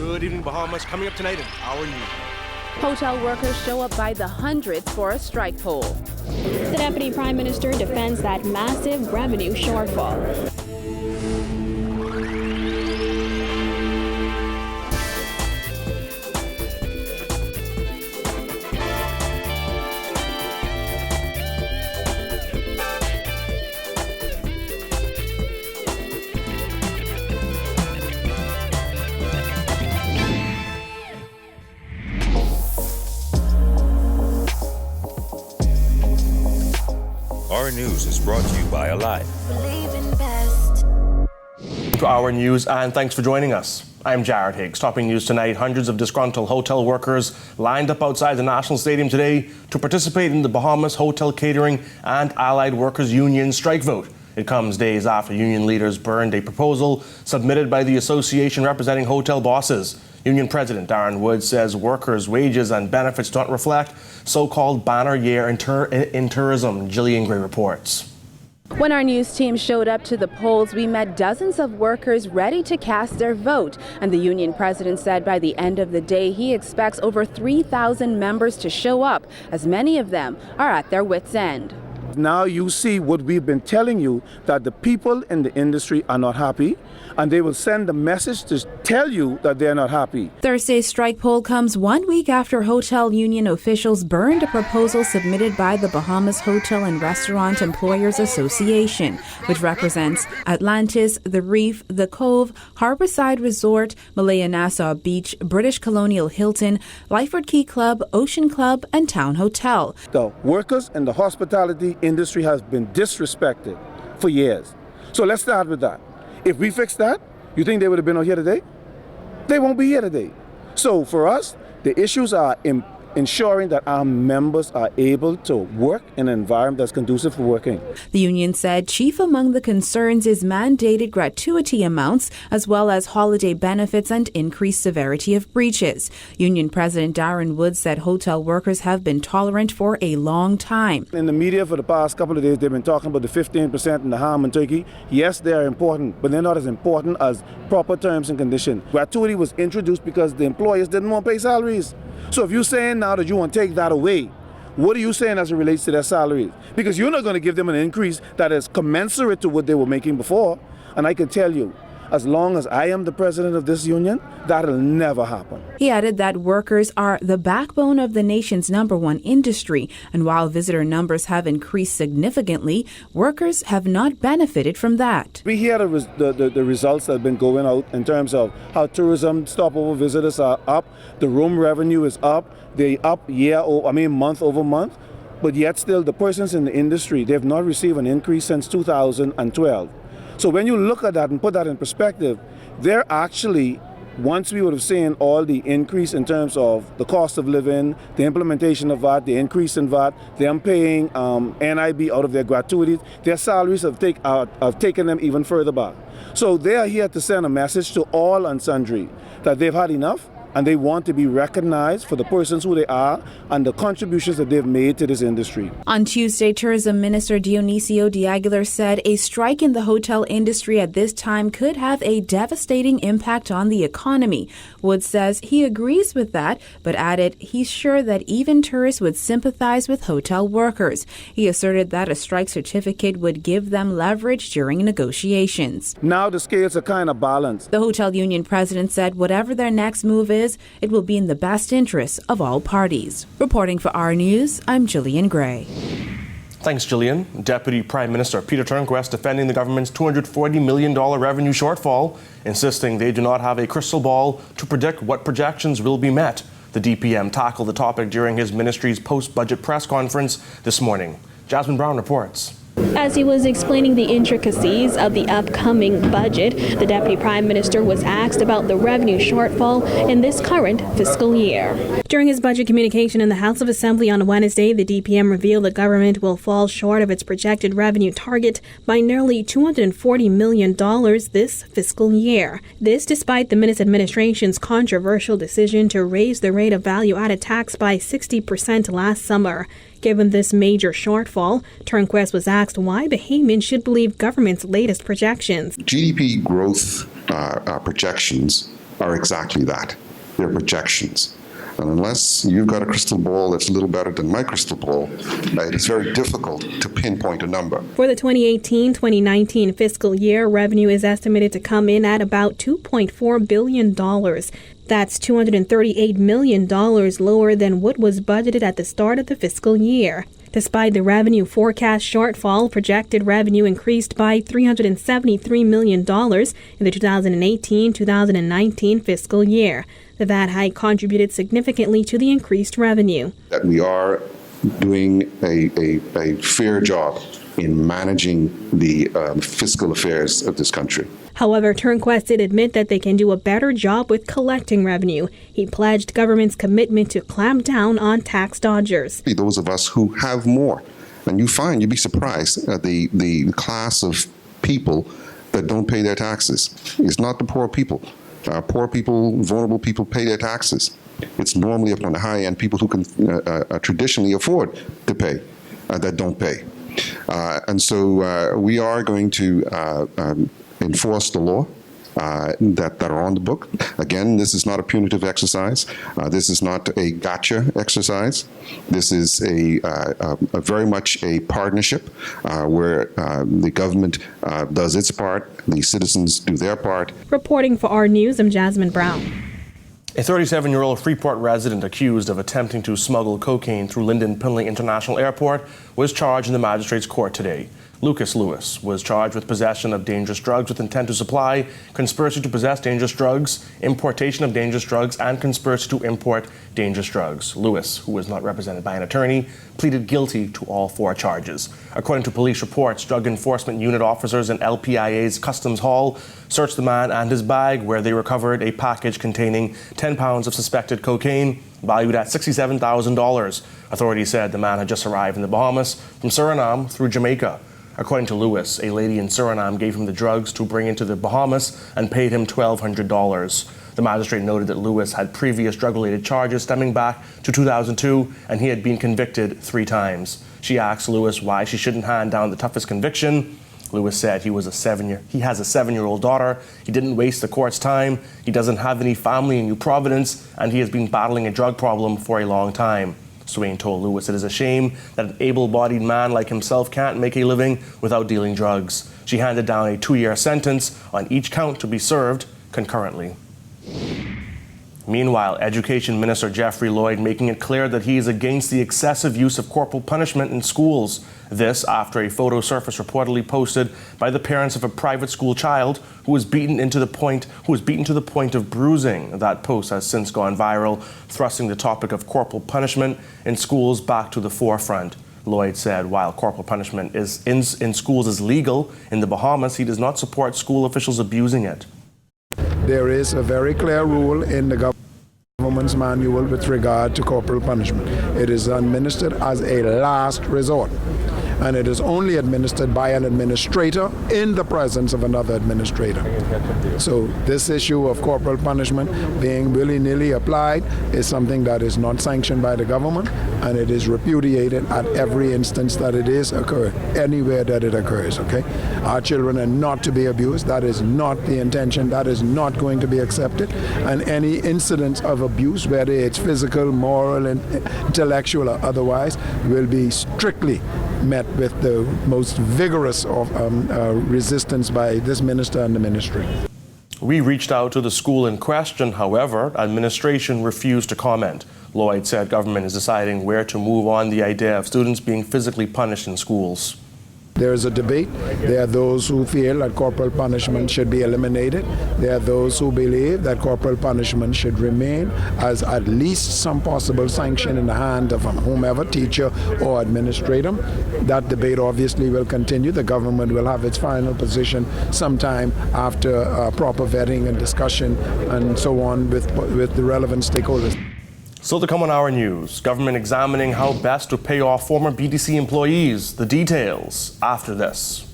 Good evening, Bahamas. Coming up tonight in Our News. Hotel workers show up by the hundreds for a strike poll. The Deputy Prime Minister defends that massive revenue shortfall. Our News is brought to you by Alive. To Our News, and thanks for joining us. I'm Jared Higgs. Topping news tonight, hundreds of disgruntled hotel workers lined up outside the National Stadium today to participate in the Bahamas Hotel Catering and Allied Workers Union strike vote. It comes days after union leaders burned a proposal submitted by the association representing hotel bosses. Union President Darren Woods says workers' wages and benefits don't reflect so-called banner year in tourism. Gillian Gray reports. When our news team showed up to the polls, we met dozens of workers ready to cast their vote. And the union president said by the end of the day, he expects over 3,000 members to show up, as many of them are at their wits' end. Now you see what we've been telling you, that the people in the industry are not happy, and they will send a message to tell you that they're not happy. Thursday's strike poll comes 1 week after hotel union officials burned a proposal submitted by the Bahamas Hotel and Restaurant Employers Association, which represents Atlantis, The Reef, The Cove, Harborside Resort, Malaya-Nassau Beach, British Colonial Hilton, Lyford Key Club, Ocean Club, and Town Hotel. The workers in the hospitality industry has been disrespected for years. So let's start with that. If we fix that, you think they would have been out here today? They won't be here today. So for us, the issues are ensuring that our members are able to work in an environment that's conducive for working. The union said chief among the concerns is mandated gratuity amounts, as well as holiday benefits and increased severity of breaches. Union President Darren Woods said hotel workers have been tolerant for a long time. In the media for the past couple of days, they've been talking about the 15% and the ham and turkey. Yes, they are important, but they're not as important as proper terms and conditions. Gratuity was introduced because the employers didn't want to pay salaries. So if you're saying now that you want to take that away, what are you saying as it relates to their salaries? Because you're not going to give them an increase that is commensurate to what they were making before. And I can tell you, as long as I am the president of this union, that'll never happen. He added that workers are the backbone of the nation's #1 industry, and while visitor numbers have increased significantly, workers have not benefited from that. We hear the results that have been going out in terms of how tourism stopover visitors are up, the room revenue is up, they up month over month, but yet still the persons in the industry, they have not received an increase since 2012. So when you look at that and put that in perspective, they're actually, once we would have seen all the increase in terms of the cost of living, the implementation of VAT, the increase in VAT, them paying NIB out of their gratuities, their salaries have taken them even further back. So they are here to send a message to all and sundry that they've had enough, and they want to be recognized for the persons who they are and the contributions that they've made to this industry. On Tuesday, Tourism Minister Dionisio de Aguilar said a strike in the hotel industry at this time could have a devastating impact on the economy. Woods says he agrees with that, but added he's sure that even tourists would sympathize with hotel workers. He asserted that a strike certificate would give them leverage during negotiations. Now the scales are kind of balanced. The hotel union president said whatever their next move is, it will be in the best interests of all parties. Reporting for Our News, I'm Gillian Gray. Thanks, Gillian. Deputy Prime Minister Peter Turnquest defending the government's $240 million revenue shortfall, insisting they do not have a crystal ball to predict what projections will be met. The DPM tackled the topic during his ministry's post-budget press conference this morning. Jasmine Brown reports. As he was explaining the intricacies of the upcoming budget, the Deputy Prime Minister was asked about the revenue shortfall in this current fiscal year. During his budget communication in the House of Assembly on Wednesday, the DPM revealed the government will fall short of its projected revenue target by nearly $240 million this fiscal year. This despite the Minister administration's controversial decision to raise the rate of value-added tax by 60% last summer. Given this major shortfall, Turnquest was asked why Bahamians should believe government's latest projections. GDP growth projections are exactly that. They're projections. And unless you've got a crystal ball that's a little better than my crystal ball, it is very difficult to pinpoint a number. For the 2018-2019 fiscal year, revenue is estimated to come in at about $2.4 billion. That's $238 million lower than what was budgeted at the start of the fiscal year. Despite the revenue forecast shortfall, projected revenue increased by $373 million in the 2018-2019 fiscal year. The VAT hike contributed significantly to the increased revenue. That we are doing a fair job in managing the fiscal affairs of this country. However, Turnquest did admit that they can do a better job with collecting revenue. He pledged government's commitment to clamp down on tax dodgers. Those of us who have more, and you'd be surprised at the class of people that don't pay their taxes. It's not the poor people. Poor people, vulnerable people pay their taxes. It's normally up on the high end, people who can traditionally afford to pay that don't pay. And so we are going to enforce the law that are on the book. Again, this is not a punitive exercise. This is not a gotcha exercise. This is a very much a partnership where the government does its part, the citizens do their part. Reporting for our news, I'm Jasmine Brown. A 37-year-old Freeport resident accused of attempting to smuggle cocaine through Lynden Pinley International Airport was charged in the magistrate's court today. Lucas Lewis was charged with possession of dangerous drugs with intent to supply, conspiracy to possess dangerous drugs, importation of dangerous drugs, and conspiracy to import dangerous drugs. Lewis, who was not represented by an attorney, pleaded guilty to all 4 charges. According to police reports, Drug Enforcement Unit officers in LPIA's Customs Hall searched the man and his bag, where they recovered a package containing 10 pounds of suspected cocaine, valued at $67,000. Authorities said the man had just arrived in the Bahamas from Suriname through Jamaica. According to Lewis, a lady in Suriname gave him the drugs to bring into the Bahamas and paid him $1,200. The magistrate noted that Lewis had previous drug-related charges stemming back to 2002, and he had been convicted 3 times. She asked Lewis why she shouldn't hand down the toughest conviction. Lewis said he has a 7-year-old daughter. He didn't waste the court's time. He doesn't have any family in New Providence, and he has been battling a drug problem for a long time. Swain told Lewis it is a shame that an able-bodied man like himself can't make a living without dealing drugs. She handed down a 2-year sentence on each count to be served concurrently. Meanwhile, Education Minister Jeffrey Lloyd making it clear that he is against the excessive use of corporal punishment in schools. This after a photo surfaced reportedly posted by the parents of a private school child who was beaten to the point of bruising. That post has since gone viral, thrusting the topic of corporal punishment in schools back to the forefront. Lloyd said while corporal punishment in schools is legal in the Bahamas, he does not support school officials abusing it. There is a very clear rule in the government's manual with regard to corporal punishment. It is administered as a last resort, and it is only administered by an administrator in the presence of another administrator. So this issue of corporal punishment being willy-nilly applied is something that is not sanctioned by the government, and it is repudiated at every instance that it is occurred, anywhere that it occurs, okay? Our children are not to be abused. That is not the intention. That is not going to be accepted. And any incidents of abuse, whether it's physical, moral, intellectual, or otherwise, will be strictly met with the most vigorous of resistance by this minister and the ministry. We reached out to the school in question. However, administration refused to comment. Lloyd said government is deciding where to move on the idea of students being physically punished in schools. There is a debate. There are those who feel that corporal punishment should be eliminated. There are those who believe that corporal punishment should remain as at least some possible sanction in the hand of whomever, teacher or administrator. That debate obviously will continue. The government will have its final position sometime after proper vetting and discussion and so on with the relevant stakeholders. Still to come on our news, government examining how best to pay off former BDC employees. The details after this.